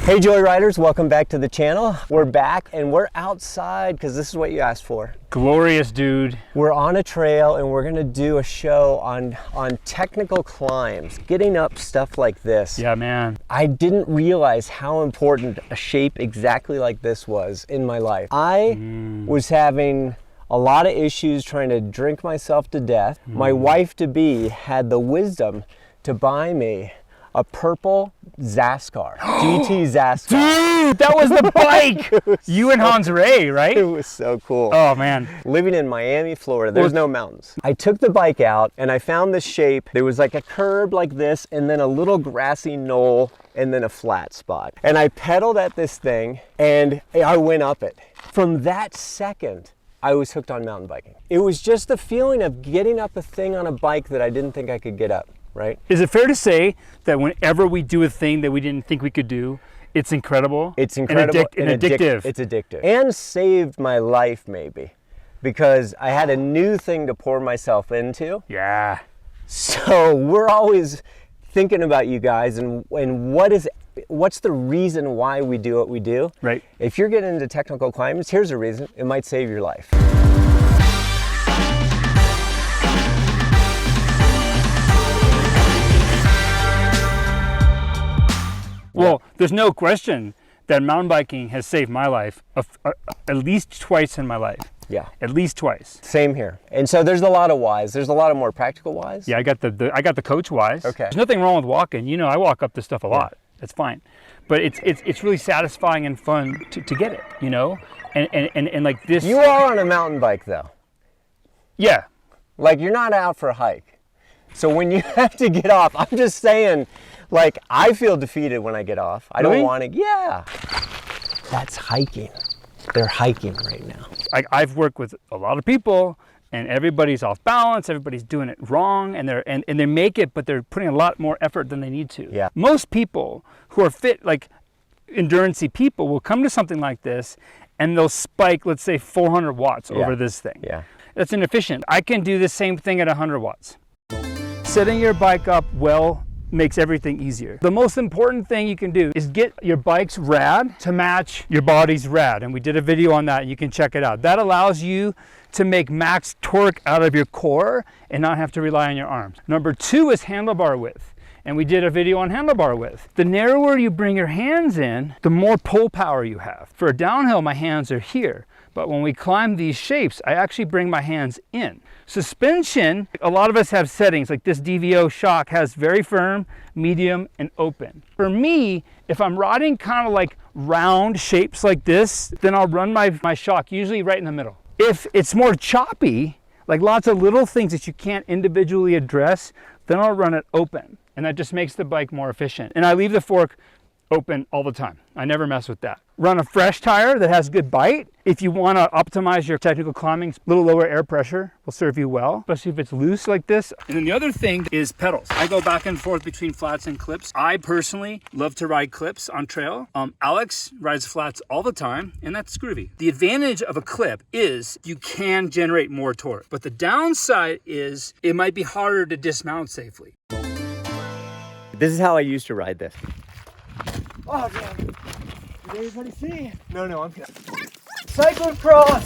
Hey Joyriders, welcome back to the channel. We're back and we're outside because this is what you asked for. Glorious, dude. We're on a trail and we're gonna do a show on technical climbs, getting up stuff like this. Yeah, man. I didn't realize how important a shape exactly like this was in my life. I was having a lot of issues trying to drink myself to death. My wife-to-be had the wisdom to buy me a purple Zaskar, GT Zaskar. Dude, that was the bike! You and Hans Ray, right? It was so cool. Oh, man. Living in Miami, Florida, there's no mountains. I took the bike out and I found this shape. There was like a curb like this and then a little grassy knoll and then a flat spot. And I pedaled at this thing and I went up it. From that second, I was hooked on mountain biking. It was just the feeling of getting up a thing on a bike that I didn't think I could get up. Right? Is it fair to say that whenever we do a thing that we didn't think we could do, it's incredible? It's incredible and addictive. It's addictive. And saved my life maybe, because I had a new thing to pour myself into. Yeah. So we're always thinking about you guys and what's the reason why we do what we do. Right. If you're getting into technical climbs, here's a reason. It might save your life. Well, there's no question that mountain biking has saved my life at least twice in my life. Yeah. At least twice. Same here. And so there's a lot of whys. There's a lot of more practical whys. Yeah, I got the coach whys. Okay. There's nothing wrong with walking. You know, I walk up this stuff a lot. That's fine. But it's really satisfying and fun to get it, you know? And like this. You are on a mountain bike though. Yeah. Like you're not out for a hike. So when you have to get off, I'm just saying, like, I feel defeated when I get off. I don't want to, yeah. That's hiking. They're hiking right now. I've worked with a lot of people and everybody's off balance, everybody's doing it wrong, and they make it, but they're putting a lot more effort than they need to. Yeah. Most people who are fit, like endurance-y people, will come to something like this and they'll spike, let's say 400 watts over this thing. Yeah. That's inefficient. I can do the same thing at 100 watts. Setting your bike up well makes everything easier. The most important thing you can do is get your bike's rad to match your body's rad. And we did a video on that and you can check it out. That allows you to make max torque out of your core and not have to rely on your arms. Number two is handlebar width. And we did a video on handlebar width. The narrower you bring your hands in, the more pull power you have. For a downhill, my hands are here. But when we climb these shapes, I actually bring my hands in. Suspension, a lot of us have settings, like this DVO shock has very firm, medium, and open. For me, if I'm riding kind of like round shapes like this, then I'll run my shock usually right in the middle. If it's more choppy, like lots of little things that you can't individually address, then I'll run it open. And that just makes the bike more efficient. And I leave the fork open all the time. I never mess with that. Run a fresh tire that has good bite. If you want to optimize your technical climbing, a little lower air pressure will serve you well, especially if it's loose like this. And then the other thing is pedals. I go back and forth between flats and clips. I personally love to ride clips on trail. Alex rides flats all the time, and that's groovy. The advantage of a clip is you can generate more torque, but the downside is it might be harder to dismount safely. This is how I used to ride this. Oh, damn. Did everybody see? No, I'm good. Cyclocross!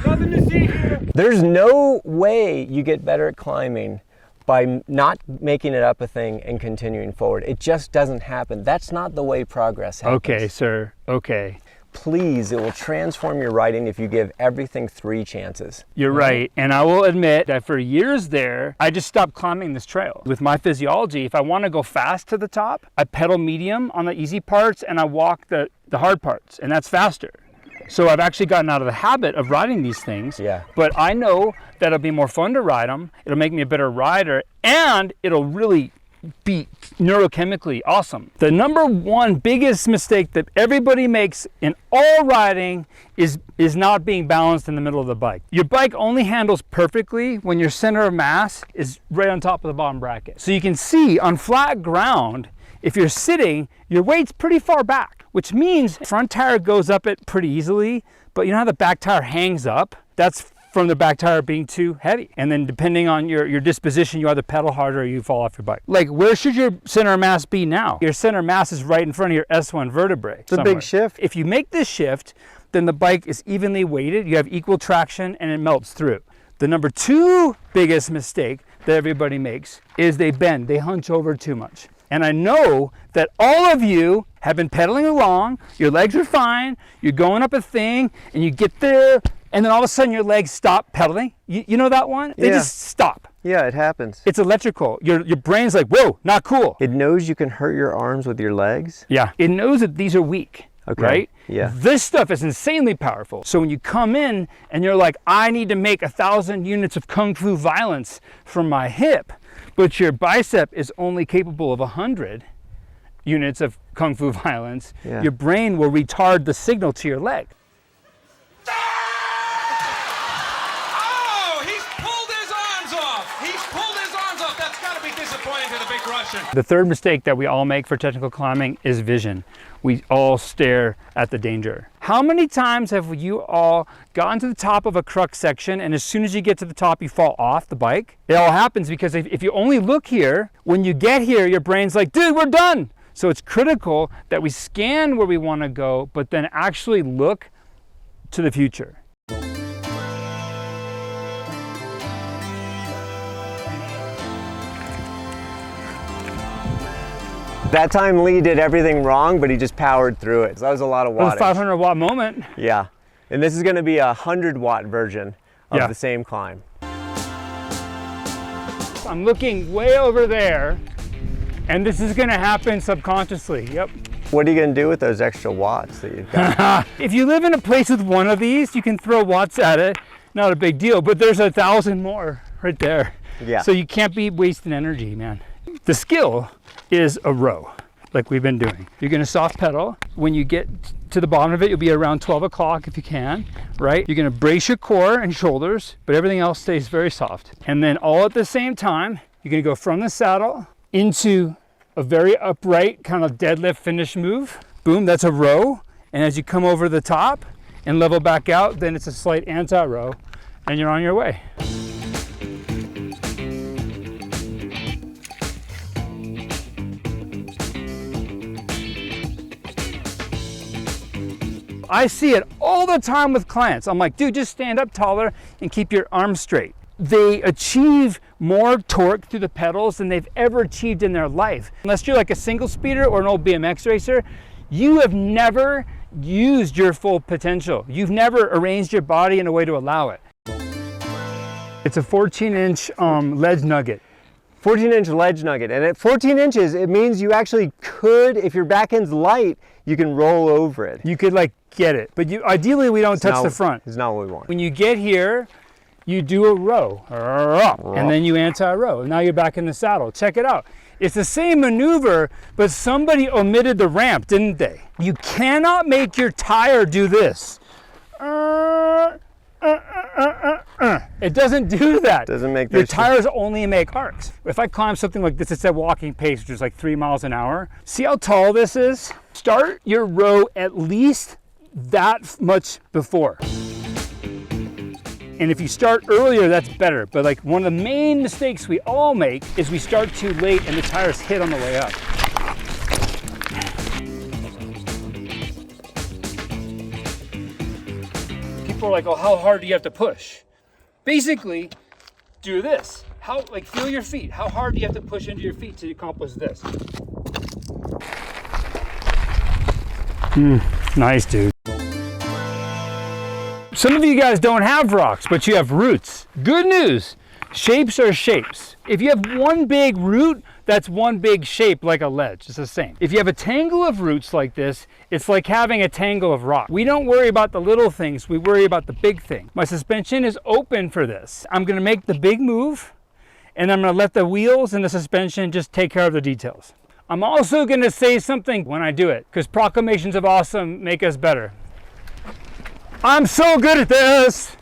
Nothing to see here. There's no way you get better at climbing by not making it up a thing and continuing forward. It just doesn't happen. That's not the way progress happens. Okay, sir. Okay. Please, it will transform your riding if you give everything 3 chances. You're right. And I will admit that for years there, I just stopped climbing this trail. With my physiology, if I want to go fast to the top, I pedal medium on the easy parts and I walk the hard parts, and that's faster. So I've actually gotten out of the habit of riding these things. Yeah. But I know that it'll be more fun to ride them. It'll make me a better rider, and it'll really be neurochemically awesome. The number one biggest mistake that everybody makes in all riding is not being balanced in the middle of the bike. Your bike only handles perfectly when your center of mass is right on top of the bottom bracket. So you can see on flat ground, if you're sitting, your weight's pretty far back, which means front tire goes up it pretty easily, but you know how the back tire hangs up? That's from the back tire being too heavy. And then depending on your disposition, you either pedal harder or you fall off your bike. Like, where should your center mass be now? Your center mass is right in front of your S1 vertebrae. It's a big shift. If you make this shift, then the bike is evenly weighted, you have equal traction, and it melts through. The number 2 biggest mistake that everybody makes is they bend, they hunch over too much. And I know that all of you have been pedaling along, your legs are fine, you're going up a thing, and you get there, and then all of a sudden your legs stop pedaling. You know that one? They just stop. Yeah, it happens. It's electrical. Your brain's like, whoa, not cool. It knows you can hurt your arms with your legs. Yeah, it knows that these are weak. Okay. Right? Yeah. This stuff is insanely powerful. So when you come in and you're like, I need to make 1,000 units of kung fu violence from my hip, but your bicep is only capable of 100 units of kung fu violence, your brain will retard the signal to your leg. Oh, he's pulled his arms off. He's pulled his arms off. That's got to be disappointing to the big Russian. The third mistake that we all make for technical climbing is vision. We all stare at the danger. How many times have you all gotten to the top of a crux section and as soon as you get to the top you fall off the bike? It all happens because if you only look here, when you get here your brain's like, dude, we're done. So it's critical that we scan where we want to go, but then actually look to the future. That time Lee did everything wrong, but he just powered through it. So that was a lot of wattage. It was a 500 watt moment. Yeah. And this is going to be a 100 watt version of the same climb. I'm looking way over there, and this is going to happen subconsciously. Yep. What are you going to do with those extra watts that you've got? If you live in a place with one of these, you can throw watts at it. Not a big deal, but there's 1,000 more right there. Yeah. So you can't be wasting energy, man. The skill is a row, like we've been doing. You're gonna soft pedal. When you get to the bottom of it, you'll be around 12 o'clock if you can, right? You're gonna brace your core and shoulders, but everything else stays very soft. And then all at the same time, you're gonna go from the saddle into a very upright kind of deadlift finish move. Boom, that's a row. And as you come over the top and level back out, then it's a slight anti-row and you're on your way. I see it all the time with clients. I'm like, dude, just stand up taller and keep your arms straight. They achieve more torque through the pedals than they've ever achieved in their life. Unless you're like a single speeder or an old BMX racer, you have never used your full potential. You've never arranged your body in a way to allow it. It's a 14-inch ledge nugget. 14-inch ledge nugget. And at 14 inches, it means you actually could, if your back end's light, you can roll over it. You could like get it, but ideally we don't touch the front. It's not what we want. When you get here, you do a row, and then you anti-row. Now you're back in the saddle. Check it out. It's the same maneuver, but somebody omitted the ramp, didn't they? You cannot make your tire do this. It doesn't do that. Doesn't make your tires only make arcs. If I climb something like this, it's at walking pace, which is like 3 miles an hour. See how tall this is? Start your row at least that much before. And if you start earlier, that's better. But like one of the main mistakes we all make is we start too late and the tires hit on the way up. People are like, oh, how hard do you have to push? Basically, do this. Feel your feet. How hard do you have to push into your feet to accomplish this? Nice, dude. Some of you guys don't have rocks, but you have roots. Good news, shapes are shapes. If you have one big root, that's one big shape like a ledge. It's the same. If you have a tangle of roots like this, it's like having a tangle of rock. We don't worry about the little things, we worry about the big thing. My suspension is open for this. I'm gonna make the big move, and I'm gonna let the wheels and the suspension just take care of the details. I'm also gonna say something when I do it, because proclamations of awesome make us better. I'm so good at this.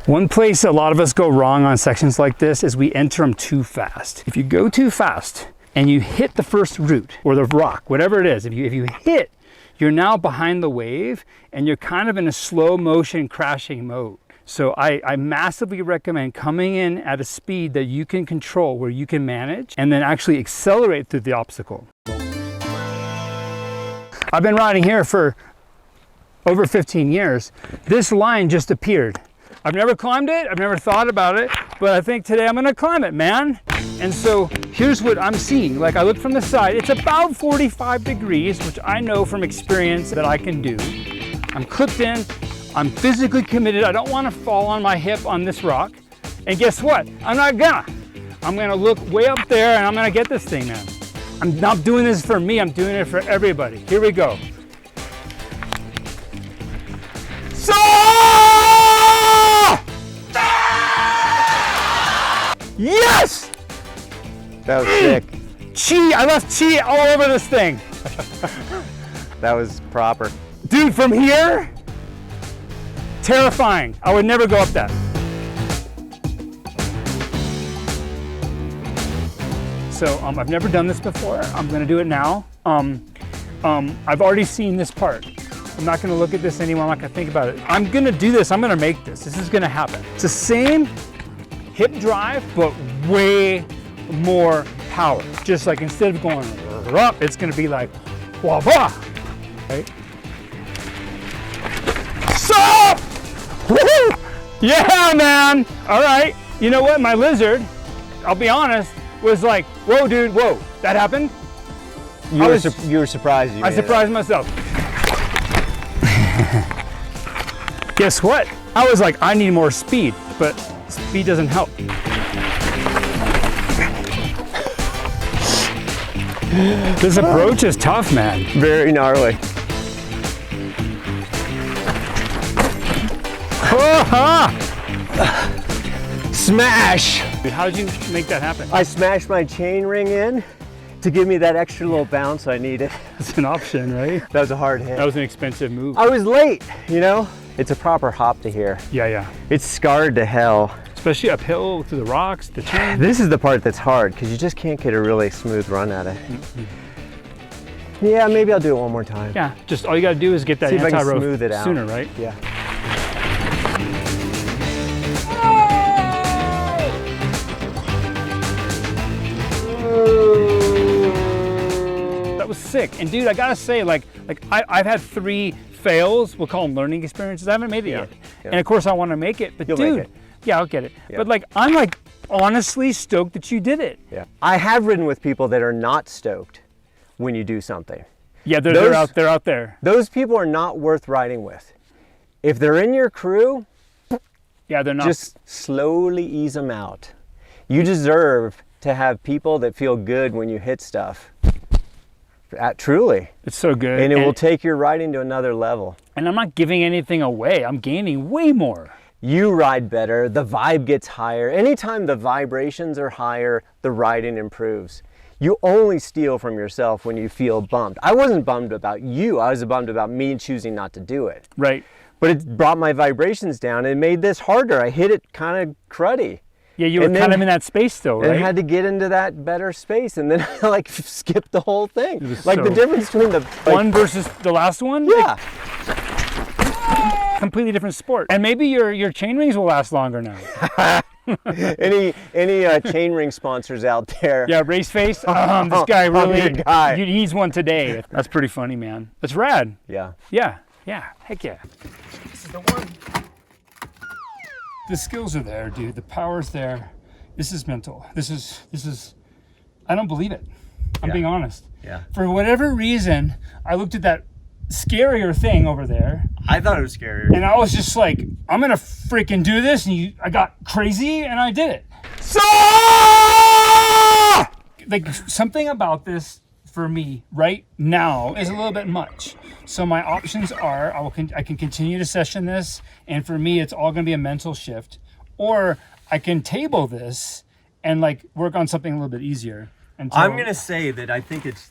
One place a lot of us go wrong on sections like this is we enter them too fast. If you go too fast and you hit the first root or the rock, whatever it is, if you hit, you're now behind the wave and you're kind of in a slow motion crashing mode. So I massively recommend coming in at a speed that you can control, where you can manage, and then actually accelerate through the obstacle. I've been riding here for over 15 years. This line just appeared. I've never climbed it, I've never thought about it, but I think today I'm gonna climb it, man. And so here's what I'm seeing. Like, I look from the side, it's about 45 degrees, which I know from experience that I can do. I'm clipped in, I'm physically committed. I don't wanna fall on my hip on this rock. And guess what? I'm gonna look way up there and I'm gonna get this thing, man. I'm not doing this for me, I'm doing it for everybody. Here we go. So! Yes! That was sick. Chi, I left chi all over this thing. That was proper. Dude, from here, terrifying. I would never go up that. So I've never done this before. I'm gonna do it now. I've already seen this part. I'm not gonna look at this anymore. I'm not gonna think about it. I'm gonna do this. I'm gonna make this. This is gonna happen. It's the same hip drive, but way more power. Just like instead of going up, it's gonna be like wah wah, right? Sup! Woo! Yeah, man. All right. You know what? My lizard, I'll be honest, was like, whoa, dude, whoa. That happened? You were surprised. I surprised myself. Guess what? I was like, I need more speed, but speed doesn't help. This approach is tough, man. Very gnarly. Smash! Dude, how did you make that happen? I smashed my chain ring in to give me that extra little bounce I needed. That's an option, right? That was a hard hit. That was an expensive move. I was late, you know? It's a proper hop to here. Yeah, yeah. It's scarred to hell. Especially uphill through the rocks, the chain. This is the part that's hard because you just can't get a really smooth run at it. Yeah, maybe I'll do it one more time. Yeah, just all you gotta do is get that See if I can anti-rope smooth it out. sooner, right? Yeah. That was sick. And dude, I gotta say, I've had 3 fails, we'll call them learning experiences. I haven't made it yet. Yeah. And of course I wanna make it, but You'll dude, make it. yeah, I'll get it. Yeah. But like, I'm like honestly stoked that you did it. Yeah. I have ridden with people that are not stoked when you do something. Yeah, they're out there. Those people are not worth riding with. If they're in your crew, Yeah, they're not. just slowly ease them out. You deserve to have people that feel good when you hit stuff. Truly. It's so good. And it will take your riding to another level. And I'm not giving anything away. I'm gaining way more. You ride better, the vibe gets higher. Anytime the vibrations are higher, the riding improves. You only steal from yourself when you feel bummed. I wasn't bummed about you, I was bummed about me choosing not to do it. Right. But it brought my vibrations down and made this harder. I hit it kind of cruddy. Yeah, you were And kind then- of in that space still, And right? I had to get into that better space, and then I like skipped the whole thing. was Like the so- difference between the One versus the last one? Yeah. Completely different sport. And maybe your chain rings will last longer now. Any chain ring sponsors out there? Yeah, race face. This guy I'm really your guy. he needs one today. That's pretty funny, man. That's rad. Yeah. Yeah, heck yeah. This is the one. The skills are there, dude. The power's there. This is mental. This is I don't believe it. I'm being honest. Yeah. For whatever reason, I looked at that scarier thing over there I thought it was scarier. and I was just like, I'm gonna freaking do this, and I got crazy and I did it. So like something about this for me right now is a little bit much. So my options are I can continue to session this, and for me it's all gonna be a mental shift, or I can table this and like work on something a little bit easier. I'm gonna say that I think it's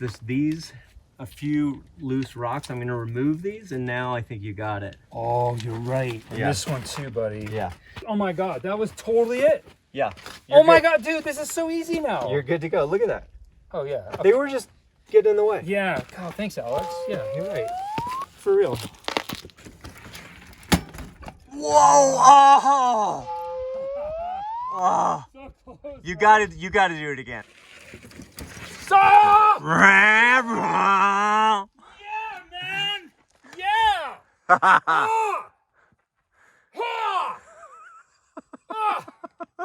a few loose rocks. I'm gonna remove these, and now I think you got it. Oh, you're right. And Yeah. this one too, buddy. Yeah. Oh my God, that was totally it. Yeah. Oh my God, dude, this is so easy now. You're good to go. Look at that. Oh yeah. They were just getting in the way. Yeah. God, thanks, Alex. Yeah, you're right. For real. Whoa! Oh! So close. You got to do it again. Stop! Yeah, Yeah, man! Yeah! Ah! Ah! Ah!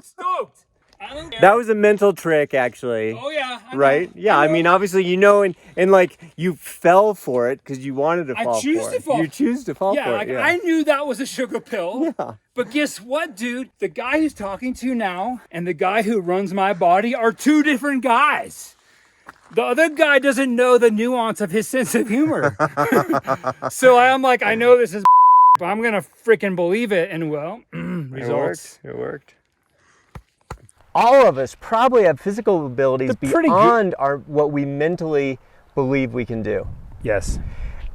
Stoked! I don't care. That was a mental trick, actually. Oh yeah, I know. Right? Yeah, I mean, obviously, you know, and like you fell for it because you wanted to fall choose for to it. fall. You choose to fall Yeah, for like it. Yeah. I knew that was a sugar pill. Yeah. But guess what, dude? The guy who's talking to you now and the guy who runs my body are two different guys. The other guy doesn't know the nuance of his sense of humor. So I'm like, I know this is, but I'm gonna freaking believe it. And well, results. It worked. All of us probably have physical abilities pretty beyond what we mentally believe we can do. Yes.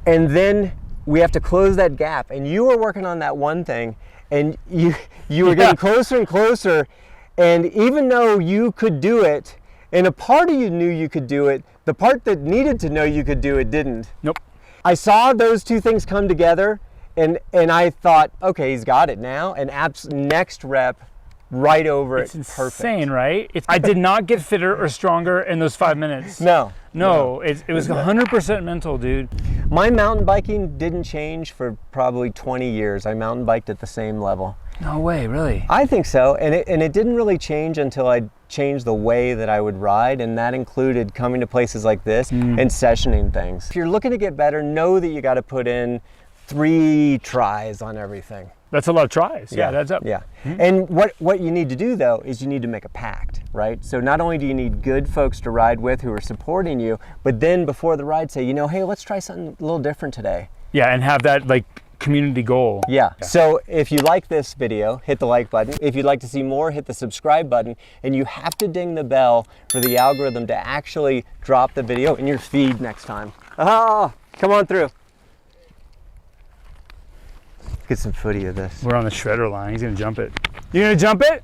And then we have to close that gap. And you were working on that one thing, and you were getting closer and closer. And even though you could do it, and a part of you knew you could do it, the part that needed to know you could do it didn't. Nope. I saw those two things come together, and I thought, okay, he's got it now. And next rep, right over It's it, insane, perfect. right? I did not get fitter or stronger in those 5 minutes. No. It was 100% mental, dude. My mountain biking didn't change for probably 20 years. I mountain biked at the same level. No way, really? I think so, and it didn't really change until I changed the way that I would ride, and that included coming to places like this and sessioning things. If you're looking to get better, know that you got to put in 3 tries on everything. That's a lot of tries. Yeah, that's up. Yeah. And what you need to do, though, is you need to make a pact, right? So not only do you need good folks to ride with who are supporting you, but then before the ride say, hey, let's try something a little different today. Yeah, and have that like community goal. Yeah. So if you like this video, hit the like button. If you'd like to see more, hit the subscribe button. And you have to ding the bell for the algorithm to actually drop the video in your feed next time. Ah, come on through. Get some footage of this. We're on the shredder line. He's gonna jump it. You gonna jump it?